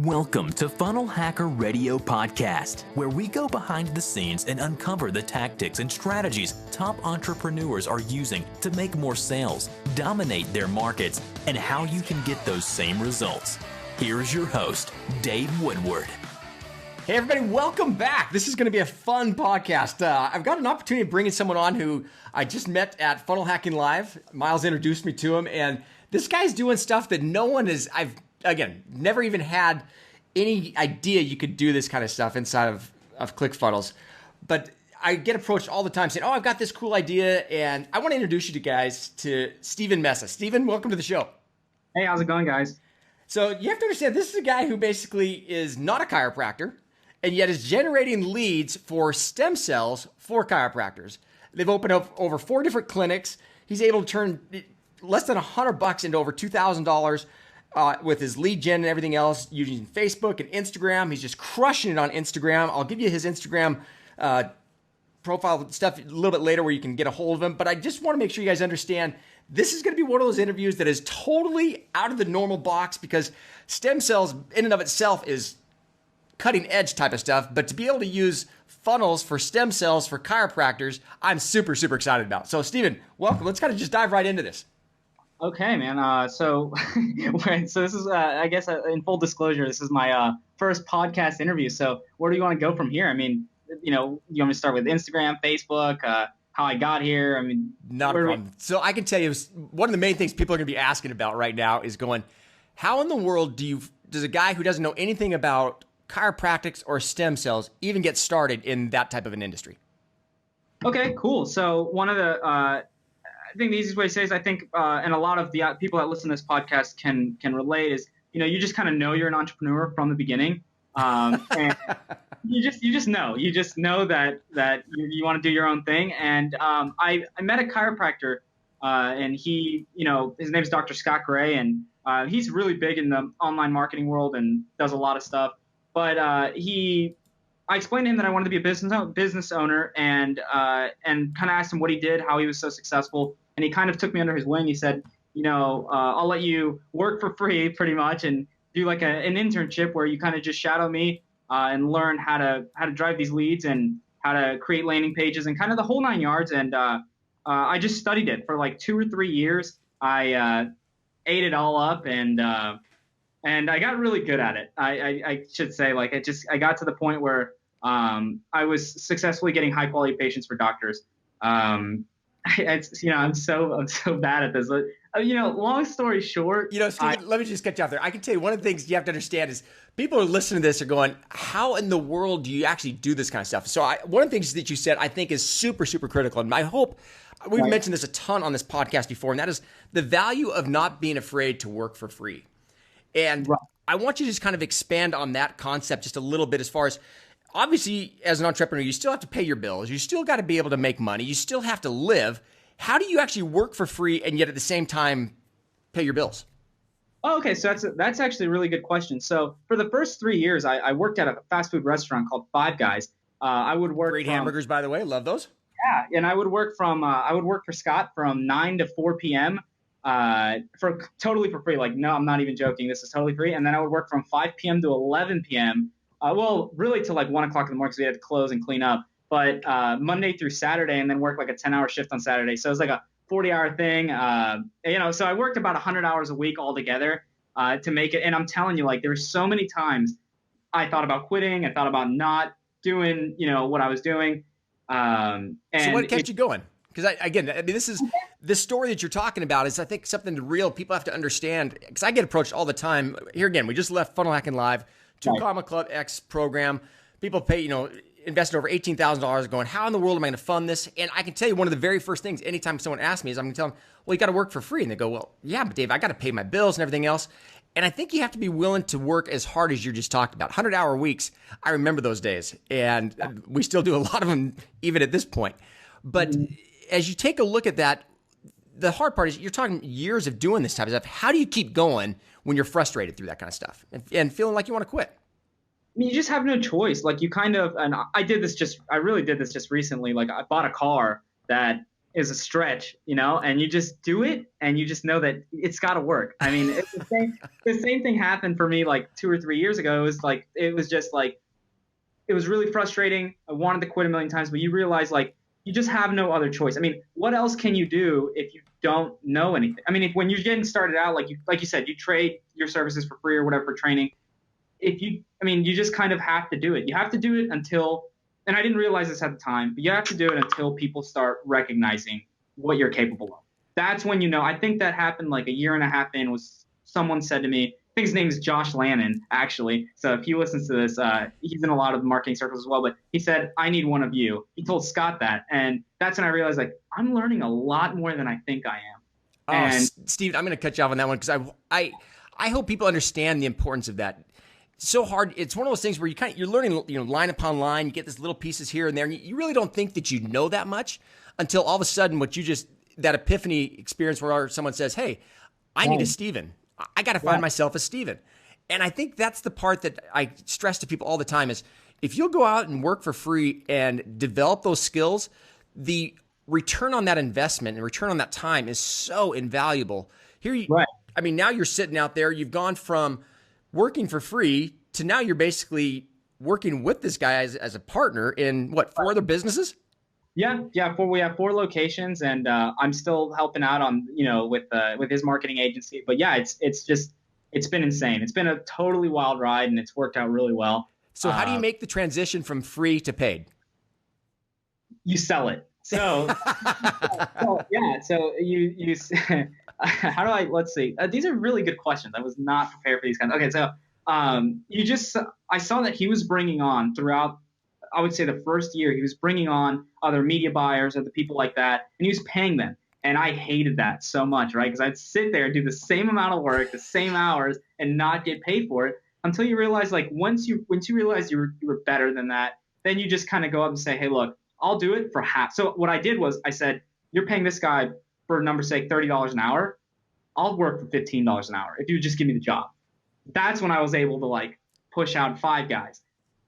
Welcome to Funnel Hacker Radio Podcast, where we go behind the scenes and uncover the tactics and strategies top entrepreneurs are using to make more sales, dominate their markets, and how you can get those same results. Here is your host, Dave Woodward. Hey everybody, welcome back. This is going to be a fun podcast. I've got an opportunity of bringing someone on who I just met at Funnel Hacking Live. Miles introduced me to him, and this guy's doing stuff that no one is, never even had any idea you could do this kind of stuff inside of ClickFunnels. But I get approached all the time saying, I've got this cool idea, and I want to introduce you guys to Steven Mesa. Steven, welcome to the show. Hey, how's it going, guys? So you have to understand, this is a guy who basically is not a chiropractor, and yet is generating leads for stem cells for chiropractors. They've opened up over 4 different clinics. He's able to turn less than $100 into over $2,000 with his lead gen and everything else using Facebook and Instagram. He's just crushing it on Instagram. I'll give you his Instagram profile stuff a little bit later where you can get a hold of him. But I just want to make sure you guys understand this is going to be one of those interviews that is totally out of the normal box, because stem cells in and of itself is cutting edge type of stuff. But to be able to use funnels for stem cells for chiropractors, I'm super, super excited about. So Steven, welcome. Let's kind of just dive right into this. Okay, man. So this is, I guess, in full disclosure, this is my first podcast interview. So where do you want to go from here? I mean, you want me to start with Instagram, Facebook, how I got here? I mean, not a problem. So I can tell you, one of the main things people are going to be asking about right now is going, how in the world does a guy who doesn't know anything about chiropractics or stem cells even get started in that type of an industry? Okay, cool. So one of the I think the easiest way to say is, I think, and a lot of the people that listen to this podcast can relate, is, you just kind of know you're an entrepreneur from the beginning. And you just know that you want to do your own thing. And I met a chiropractor, and he, his name's Dr. Scott Gray, and he's really big in the online marketing world and does a lot of stuff. But I explained to him that I wanted to be a business owner, and kind of asked him what he did, how he was so successful. And he kind of took me under his wing. He said, I'll let you work for free pretty much and do like an internship where you kind of just shadow me and learn how to drive these leads and how to create landing pages and kind of the whole 9 yards. And I just studied it for like 2 or 3 years. I ate it all up, and I got really good at it. I should say, I got to the point where I was successfully getting high quality patients for doctors. I'm so bad at this. Long story short, Steven, let me just get you out there. I can tell you one of the things you have to understand is people who are listening to this are going, how in the world do you actually do this kind of stuff? So one of the things that you said, I think, is super, super critical. And I hope we've mentioned this a ton on this podcast before, and that is the value of not being afraid to work for free. And I want you to just kind of expand on that concept just a little bit, as far as, obviously, as an entrepreneur, you still have to pay your bills. You still got to be able to make money. You still have to live. How do you actually work for free and yet at the same time pay your bills? Oh, okay, so that's actually a really good question. So for the first 3 years, I worked at a fast food restaurant called Five Guys. I would work great hamburgers, by the way. Love those. Yeah, and I would work for Scott from 9 to 4 p.m. For totally for free. Like, no, I'm not even joking. This is totally free. And then I would work from 5 p.m. to 11 p.m. Really till like 1 o'clock in the morning, because we had to close and clean up. But Monday through Saturday, and then work like a 10-hour shift on Saturday. So it was like a 40-hour thing. So I worked about 100 hours a week altogether to make it. And I'm telling you, like, there were so many times I thought about quitting. I thought about not doing, what I was doing. And so what kept you going? Because this story that you're talking about is, I think, something real people have to understand. Because I get approached all the time. Here again, we just left Funnel Hacking Live, 2 Comma Club X program. People pay, invested over $18,000 going, how in the world am I going to fund this? And I can tell you, one of the very first things anytime someone asks me is, I'm going to tell them, well, you got to work for free. And they go, well, yeah, but Dave, I got to pay my bills and everything else. And I think you have to be willing to work as hard as you just talked about. 100-hour weeks. I remember those days. And we still do a lot of them even at this point. But as you take a look at that, the hard part is you're talking years of doing this type of stuff. How do you keep going when you're frustrated through that kind of stuff and feeling like you want to quit? I mean, you just have no choice. Like, you kind of, and I really did this just recently. Like, I bought a car that is a stretch, and you just do it and you just know that it's got to work. I mean, it's the same thing happened for me like 2 or 3 years ago. It was just like, it was really frustrating. I wanted to quit a million times, but you realize like you just have no other choice. I mean, what else can you do if you don't know anything? I mean, when you're getting started out, like you said, you trade your services for free or whatever for training. You just kind of have to do it. You have to do it until, and I didn't realize this at the time, but you have to do it until people start recognizing what you're capable of. That's when I think that happened like a year and a half in. Was someone said to me, I think his name is Josh Lannon, actually. So if he listens to this, he's in a lot of the marketing circles as well. But he said, I need one of you. He told Scott that. And that's when I realized, like, I'm learning a lot more than I think I am. And Steve, I'm going to cut you off on that one because I hope people understand the importance of that. So hard. It's one of those things where you're learning, line upon line. You get these little pieces here and there, and you really don't think that you know that much until all of a sudden, that epiphany experience where someone says, "Hey, I need a Steven. I got to find myself a Steven." And I think that's the part that I stress to people all the time is if you'll go out and work for free and develop those skills, the return on that investment and return on that time is so invaluable. Now you're sitting out there. You've gone from working for free to now you're basically working with this guy as a partner in 4 other businesses? Yeah. We have 4 locations, and I'm still helping out on with his marketing agency. But yeah, it's been insane. It's been a totally wild ride, and it's worked out really well. So how do you make the transition from free to paid? You sell it. So So you how do I? Let's see. These are really good questions. I was not prepared for these kinds. Okay, so I saw that he was bringing on throughout, I would say the first year, he was bringing on other media buyers, other people like that, and he was paying them. And I hated that so much, right? Because I'd sit there, do the same amount of work, the same hours, and not get paid for it until you realize, like, once you realize you were better than that, then you just kind of go up and say, hey, look, I'll do it for half. So what I did was I said, you're paying this guy, for number's sake, $30 an hour. I'll work for $15 an hour if you just give me the job. That's when I was able to like push out 5 guys.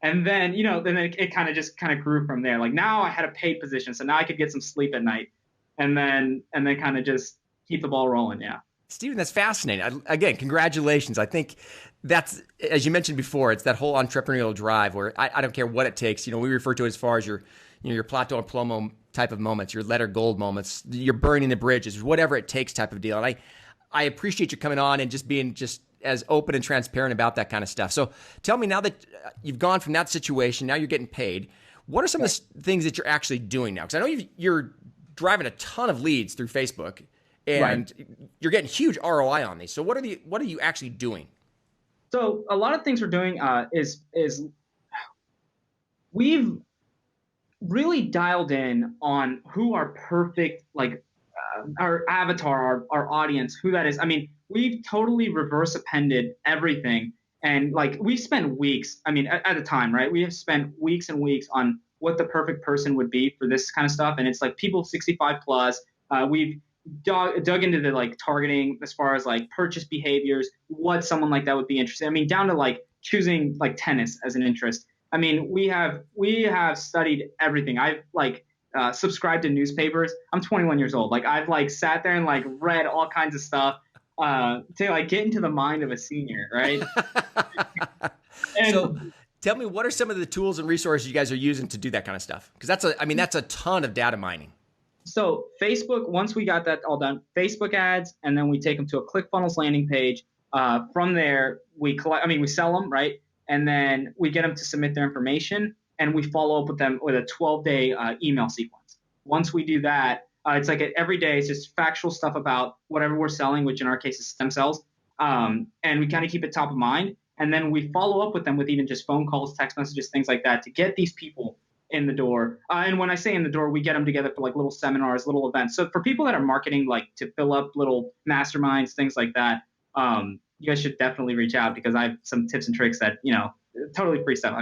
And then, then it kind of grew from there. Like now I had a paid position. So now I could get some sleep at night and then kind of just keep the ball rolling. Yeah. Steven, that's fascinating. Again, congratulations. I think that's, as you mentioned before, it's that whole entrepreneurial drive where I don't care what it takes. We refer to it as far as your plateau and plomo type of moments, your letter gold moments, you're burning the bridges, whatever it takes type of deal. And I appreciate you coming on and just being just as open and transparent about that kind of stuff. So tell me, now that you've gone from that situation, now you're getting paid, what are some of the things that you're actually doing now? Because I know you're driving a ton of leads through Facebook and you're getting huge ROI on these. So what are you actually doing? So a lot of things we're doing is we've really dialed in on who our perfect, like our avatar, our audience, who that is. I mean, we've totally reverse appended everything. And like we spent weeks, at a time, right? We have spent weeks and weeks on what the perfect person would be for this kind of stuff. And it's like people 65 plus. We've dug into the like targeting as far as like purchase behaviors, what someone like that would be interested in. Down to like choosing like tennis as an interest. We have studied everything. I've like subscribed to newspapers. I'm 21 years old. Like I've like sat there and like read all kinds of stuff to like get into the mind of a senior, right? So tell me, what are some of the tools and resources you guys are using to do that kind of stuff? Because that's a ton of data mining. So Facebook, once we got that all done, Facebook ads, and then we take them to a ClickFunnels landing page. From there, we sell them, right? And then we get them to submit their information, and we follow up with them with a 12-day email sequence. Once we do that, it's like every day, it's just factual stuff about whatever we're selling, which in our case is stem cells. And we kind of keep it top of mind. And then we follow up with them with even just phone calls, text messages, things like that to get these people in the door. And when I say in the door, we get them together for like little seminars, little events. So for people that are marketing, like to fill up little masterminds, things like that, you guys should definitely reach out because I have some tips and tricks that, totally free stuff.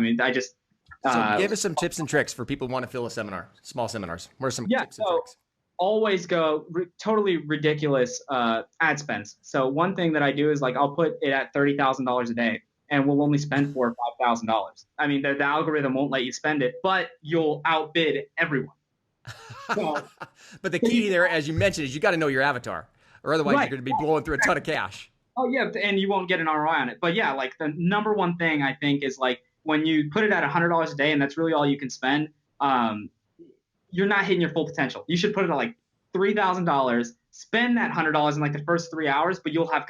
So give us some tips and tricks for people who want to fill a seminar, small seminars. What are some tips and tricks? Always go totally ridiculous ad spends. So one thing that I do is like I'll put it at $30,000 a day, and we'll only spend $4,000 or $5,000. The algorithm won't let you spend it, but you'll outbid everyone. So, But the key there, as you mentioned, is you got to know your avatar, or otherwise right. you're going to be blowing through a ton of cash. Oh yeah, and you won't get an ROI on it. But yeah, like the number one thing I think is like when you put it at $100 a day, and that's really all you can spend. You're not hitting your full potential. You should put it at like $3,000. Spend that $100 in like the first 3 hours, but you'll have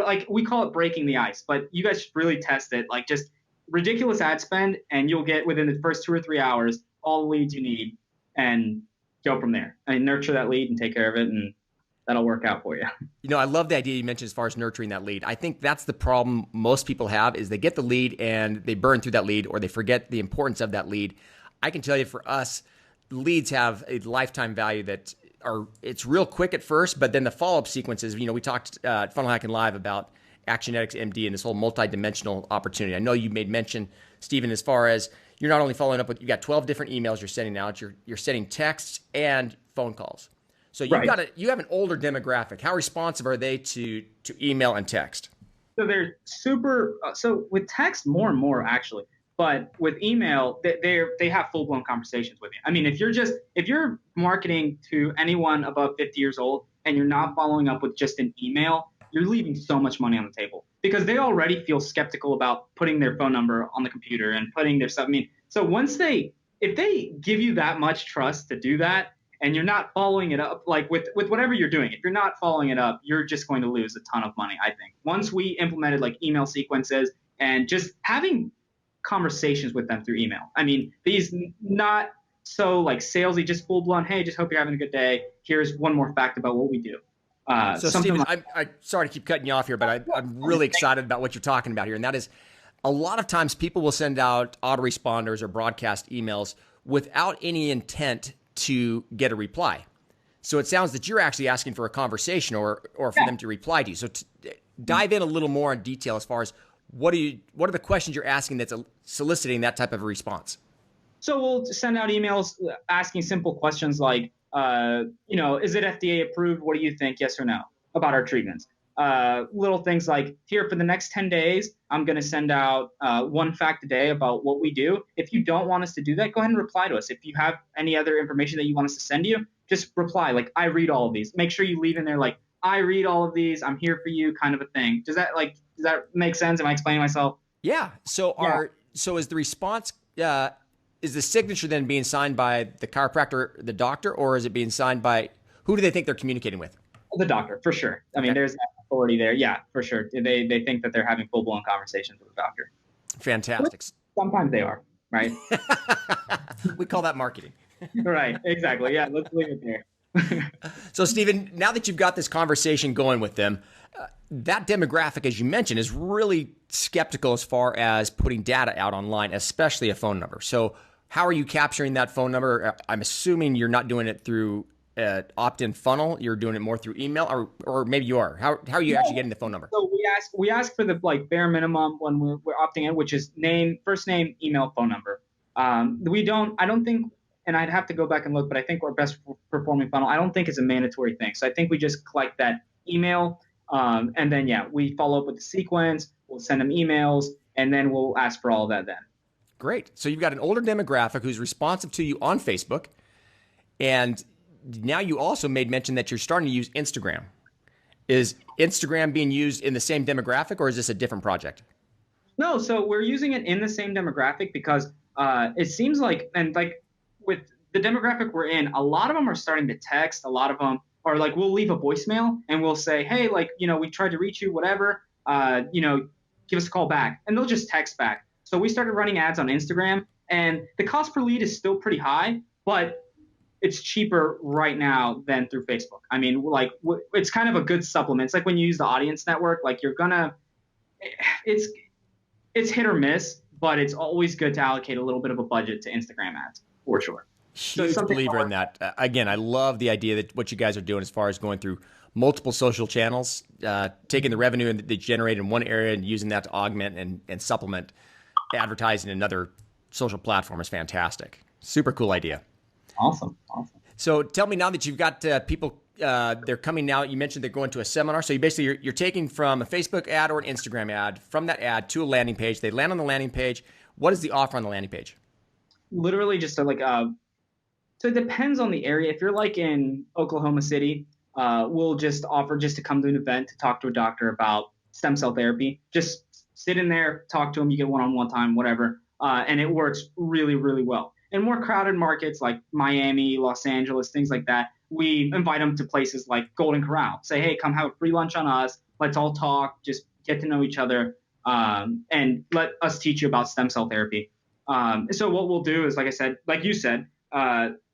like we call it breaking the ice. But you guys should really test it. Like just ridiculous ad spend, and you'll get within the first 2 or 3 hours all the leads you need, and go from there. And nurture that lead and take care of it, and that'll work out for you. You know, I love the idea you mentioned as far as nurturing that lead. I think that's the problem most people have is they get the lead and they burn through that lead, or they forget the importance of that lead. I can tell you for us, leads have a lifetime value that it's real quick at first, but then the follow-up sequences, we talked at Funnel Hacking Live about Actionetics MD and this whole multi-dimensional opportunity. I know you made mention, Stephen, as far as you're not only following up with, you got 12 different emails you're sending out, you're sending texts and phone calls. So you have an older demographic. How responsive are they to email and text? So they're super. So with text, more and more actually, but with email, they have full blown conversations with you. I mean, if you're marketing to anyone above 50 years old and you're not following up with just an email, you're leaving so much money on the table because they already feel skeptical about putting their phone number on the computer and putting their stuff. I mean, so if they give you that much trust to do that, and you're not following it up, like with whatever you're doing, if you're not following it up, you're just going to lose a ton of money, I think. Once we implemented like email sequences and just having conversations with them through email. I mean, these not so like salesy, just full blown, hey, just hope you're having a good day. Here's one more fact about what we do. So Stephen, I'm sorry to keep cutting you off here, but I'm really excited about what you're talking about here. And that is a lot of times people will send out autoresponders or broadcast emails without any intent to get a reply. So it sounds that you're actually asking for a conversation or for them to reply to you. So dive in a little more in detail as far as what are the questions you're asking that's soliciting that type of a response? So we'll send out emails asking simple questions like, is it FDA approved? What do you think? Yes or no about our treatments? Little things like, here for the next 10 days, I'm going to send out one fact a day about what we do. If you don't want us to do that, go ahead and reply to us. If you have any other information that you want us to send you, just reply. Like, I read all of these. Make sure you leave in there like, I read all of these. I'm here for you, kind of a thing. Does that make sense? Am I explaining myself? Yeah. So is the response, is the signature then being signed by the chiropractor, the doctor, or is it being signed by, who do they think they're communicating with? The doctor, for sure. I mean, there's authority there. Yeah, for sure. They think that they're having full-blown conversations with the doctor. Fantastic. Sometimes they are, right? We call that marketing. Right, exactly. Yeah, let's leave it there. So, Stephen, now that you've got this conversation going with them, that demographic, as you mentioned, is really skeptical as far as putting data out online, especially a phone number. So how are you capturing that phone number? I'm assuming you're not doing it through opt-in funnel. You're doing it more through email, or maybe you are. How are you actually getting the phone number? So we ask for the bare minimum when we're opting in, which is name, first name, email, phone number. I don't think, and I'd have to go back and look, but I think our best performing funnel, I don't think it's a mandatory thing. So I think we just collect that email, and then we follow up with the sequence. We'll send them emails, and then we'll ask for all of that then. Great. So you've got an older demographic who's responsive to you on Facebook, and now you also made mention that you're starting to use Instagram. Is Instagram being used in the same demographic, or is this a different project? No, so we're using it in the same demographic because it seems like, and like with the demographic we're in, a lot of them are starting to text. A lot of them are like, we'll leave a voicemail and we'll say, hey, like, we tried to reach you, whatever, give us a call back. And they'll just text back. So we started running ads on Instagram, and the cost per lead is still pretty high, but it's cheaper right now than through Facebook. I mean, like, it's kind of a good supplement. It's like when you use the audience network, like it's hit or miss, but it's always good to allocate a little bit of a budget to Instagram ads, for sure. Huge believer in that. Again, I love the idea that what you guys are doing as far as going through multiple social channels, taking the revenue that they generate in one area and using that to augment and supplement advertising in another social platform is fantastic. Super cool idea. Awesome. So tell me, now that you've got people, they're coming now, you mentioned they're going to a seminar. So you're taking from a Facebook ad or an Instagram ad, from that ad to a landing page. They land on the landing page. What is the offer on the landing page? Literally just to So it depends on the area. If you're like in Oklahoma City, we'll just offer just to come to an event to talk to a doctor about stem cell therapy. Just sit in there, talk to them. You get one-on-one time, whatever, and it works really, really well. In more crowded markets like Miami, Los Angeles, things like that, we invite them to places like Golden Corral. Say, hey, come have a free lunch on us. Let's all talk. Just get to know each other, and let us teach you about stem cell therapy. So what we'll do is, like I said, like you said,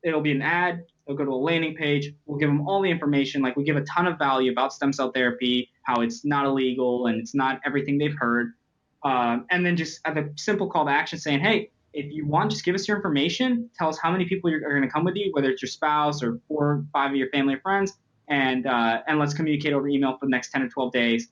it'll be an ad. They'll go to a landing page. We'll give them all the information. Like, we give a ton of value about stem cell therapy, how it's not illegal and it's not everything they've heard. And then just have a simple call to action saying, hey, if you want, just give us your information. Tell us how many people are going to come with you, whether it's your spouse or 4 or 5 of your family or friends. And let's communicate over email for the next 10 or 12 days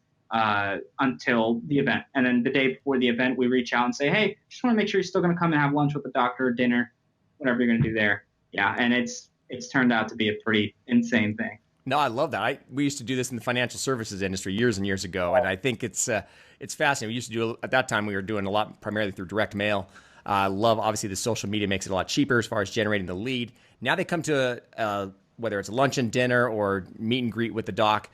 until the event. And then the day before the event, we reach out and say, hey, just want to make sure you're still going to come and have lunch with the doctor or dinner, whatever you're going to do there. Yeah, and it's turned out to be a pretty insane thing. No, I love that. We used to do this in the financial services industry years and years ago, and I think it's fascinating. We used to do, at that time, we were doing a lot primarily through direct mail. I love, obviously, the social media makes it a lot cheaper as far as generating the lead. Now they come to whether it's a lunch and dinner or meet and greet with the doc.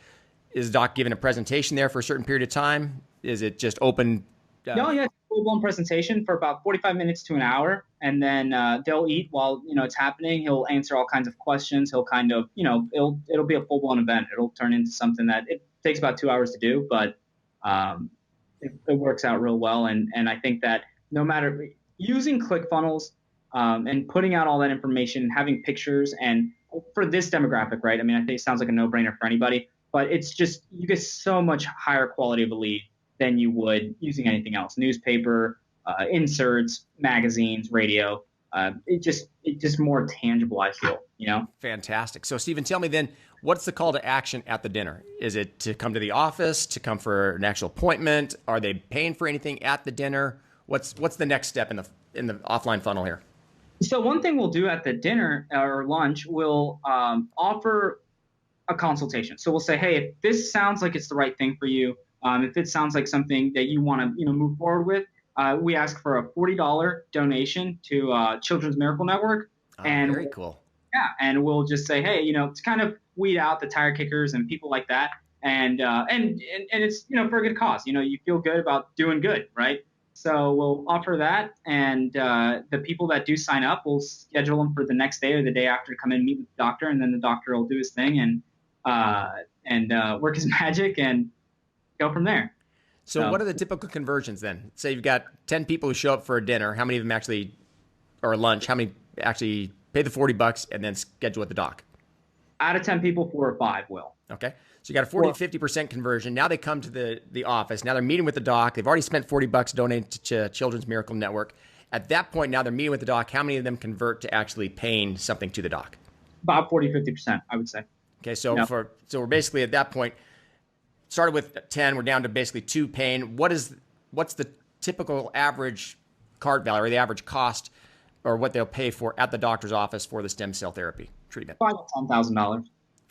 Is the doc giving a presentation there for a certain period of time? Is it just open? No, yeah, it's a full-blown presentation for about 45 minutes to an hour, and then they'll eat while it's happening. He'll answer all kinds of questions. He'll kind of, it'll be a full-blown event. It'll turn into something that it takes about 2 hours to do, but it works out real well. And I think that no matter using ClickFunnels and putting out all that information, having pictures, and for this demographic, right? I mean, I think it sounds like a no-brainer for anybody, but it's just, you get so much higher quality of a lead than you would using anything else. Newspaper, inserts, magazines, radio. It's just more tangible, I feel, Fantastic. So, Stephen, tell me then, what's the call to action at the dinner? Is it to come to the office, to come for an actual appointment? Are they paying for anything at the dinner? What's the next step in the offline funnel here? So one thing we'll do at the dinner or lunch, we'll offer a consultation. So we'll say, hey, if this sounds like it's the right thing for you, if it sounds like something that you want to move forward with, we ask for a $40 donation to Children's Miracle Network. And very cool. Yeah, and we'll just say, hey, to kind of weed out the tire kickers and people like that, and it's for a good cause. You feel good about doing good, right? So we'll offer that, and the people that do sign up, we'll schedule them for the next day or the day after to come in and meet with the doctor, and then the doctor will do his thing and work his magic and go from there. So what are the typical conversions then? Say you've got 10 people who show up for a dinner. How many of them actually, or lunch, how many actually pay the $40 and then schedule with the doc? Out of 10 people, 4 or 5 will. Okay. So you got a 40 to 50% conversion. Now they come to the office. Now they're meeting with the doc. They've already spent $40 donating to Children's Miracle Network. At that point, now they're meeting with the doc. How many of them convert to actually paying something to the doc? About 40, 50%, I would say. Okay. So we're basically at that point, started with 10, we're down to basically 2 paying. What's the typical average cart value or the average cost or what they'll pay for at the doctor's office for the stem cell therapy treatment? $5,000 to $10,000.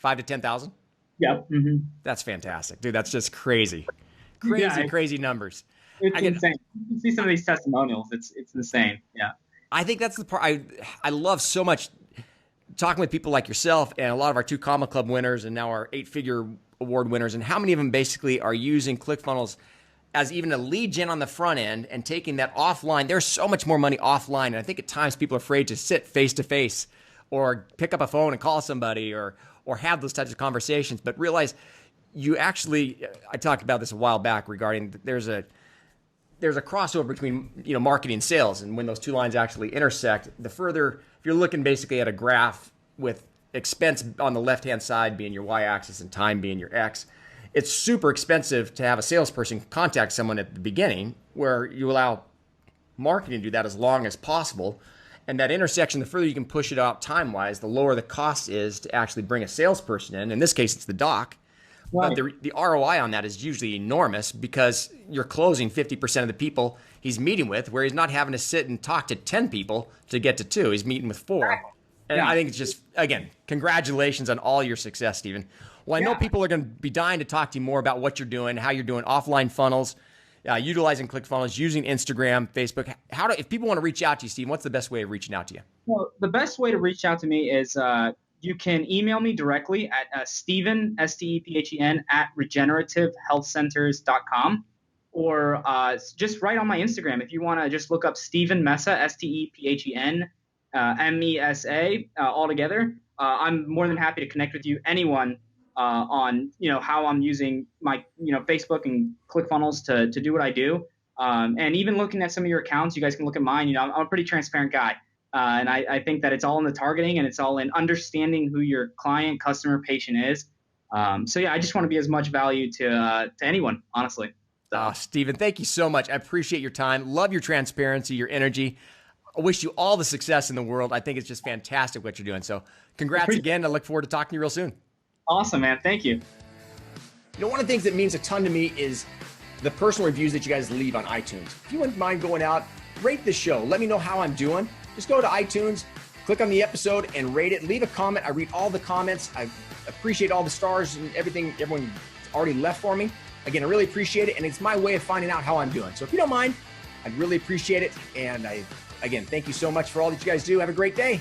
$5,000 to $10,000? Yep. Mm-hmm. That's fantastic, dude. That's just crazy, crazy numbers. It's insane. You can see some of these testimonials. It's insane. Yeah. I think that's the part I love so much, talking with people like yourself and a lot of our 2 Comma Club winners and now our 8-figure award winners, and how many of them basically are using ClickFunnels as even a lead gen on the front end and taking that offline. There's so much more money offline, and I think at times people are afraid to sit face to face or pick up a phone and call somebody or have those types of conversations, but realize you actually, I talked about this a while back regarding there's a crossover between marketing and sales, and when those 2 lines actually intersect, if you're looking basically at a graph with expense on the left-hand side being your y-axis and time being your x, it's super expensive to have a salesperson contact someone at the beginning, where you allow marketing to do that as long as possible. And that intersection, the further you can push it out time-wise, the lower the cost is to actually bring a salesperson in. In this case, it's the doc. Right. But the ROI on that is usually enormous because you're closing 50% of the people he's meeting with, where he's not having to sit and talk to 10 people to get to 2. He's meeting with 4. And I think it's just, again, congratulations on all your success, Stephen. Well, I know people are going to be dying to talk to you more about what you're doing, how you're doing offline funnels. utilizing ClickFunnels, using Instagram, Facebook. If people want to reach out to you, Steve, what's the best way of reaching out to you? Well, the best way to reach out to me is you can email me directly at Stephen, Stephen, at regenerativehealthcenters.com, or just right on my Instagram. If you want to just look up Stephen Mesa, Stephen, Mesa, all together. I'm more than happy to connect with you, anyone, on how I'm using my Facebook and ClickFunnels to do what I do. And even looking at some of your accounts, you guys can look at mine. I'm a pretty transparent guy. And I think that it's all in the targeting, and it's all in understanding who your client, customer, patient is. So yeah, I just want to be as much value to anyone, honestly. So. Stephen, thank you so much. I appreciate your time. Love your transparency, your energy. I wish you all the success in the world. I think it's just fantastic what you're doing. So congrats again. I look forward to talking to you real soon. Awesome, man. Thank you. One of the things that means a ton to me is the personal reviews that you guys leave on iTunes. If you wouldn't mind going out, rate the show. Let me know how I'm doing. Just go to iTunes, click on the episode, and rate it. Leave a comment. I read all the comments. I appreciate all the stars and everything everyone already left for me. Again, I really appreciate it, and it's my way of finding out how I'm doing. So if you don't mind, I'd really appreciate it. And again, thank you so much for all that you guys do. Have a great day.